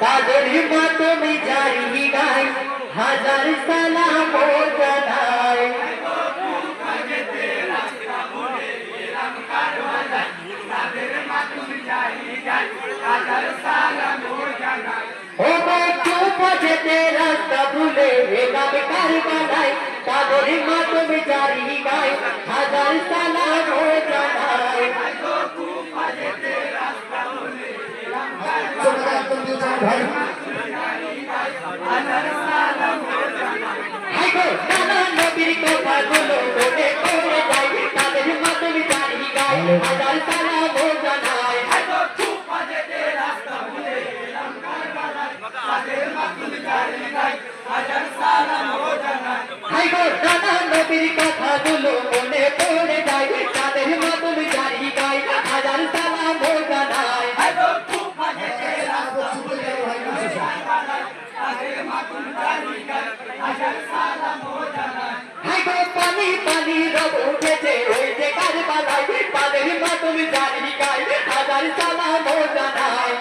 তাদের মাধ্যমে জারি গাই হাজার সালাম ও জানাই। ও চুপ যেতে রাস্তা ভুলে এলাম কারবালায় তাদের মাধ্যমে জারি গাই হাজার সালাম ও জানাই। নানা নবীর কথাগুলো মনে পড়ে যায় তাদের মাধ্যমে জারি গাই হাজার সালাম ও জানাই। নানা নবীর কথাগুলো মনে পড়ে যায় তাদের মাধ্যমে জারি গাই হাজার সালাম ও জানাই। পানি পানি রব উঠেছে ওই যে কারবালায় তাদের মাধ্যমে জারি গাই হাজার সালাম ও জানাই।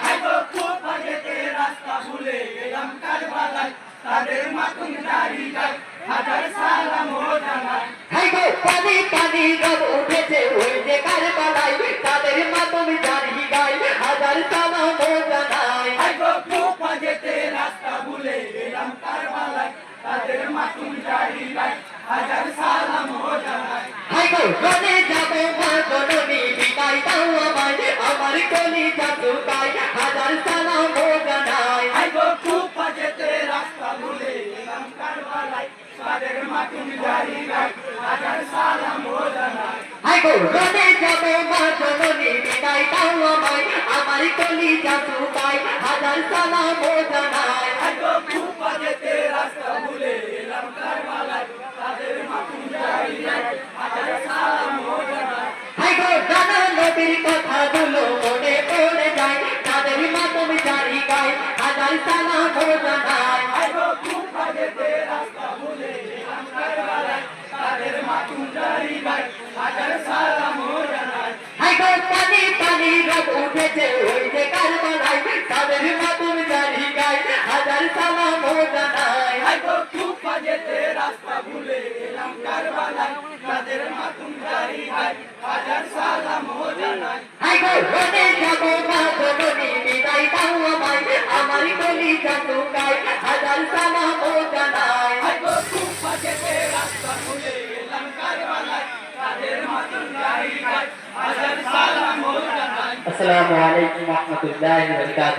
পানি পানি রব উঠেছে ওই যে কারবালায় তাদের মাধ্যমে জারি গাই হাজার সালাম ও জানাই। রনে যাবো মা জননী বিদায় দাও আমায় আমার কলিজা শুকায় হাজার সালাম ও জানাই। রনে যাবো মা জননী বিদায় দাও আমায় আমার কলিজা শুকায় হাজার সালাম ও জানাই। নানা নবীর কথাগুলো মনে পড়ে যায় তাদের মাধ্যমে জারি গাই হাজার সালাম ও জানাই। পানি পানি রব উঠেছে ওই যে কারবালায় তাদের মাধ্যমে জারি গাই হাজার সালাম ও জানাই। রনে যাবো মা জননী বিদায় দাও আমায় আমার কলিজা শুকায় হাজার সালাম ও জানাই। আসসালামু আলাইকুম ওয়া রাহমাতুল্লাহি ওয়া বারাকাতুহু।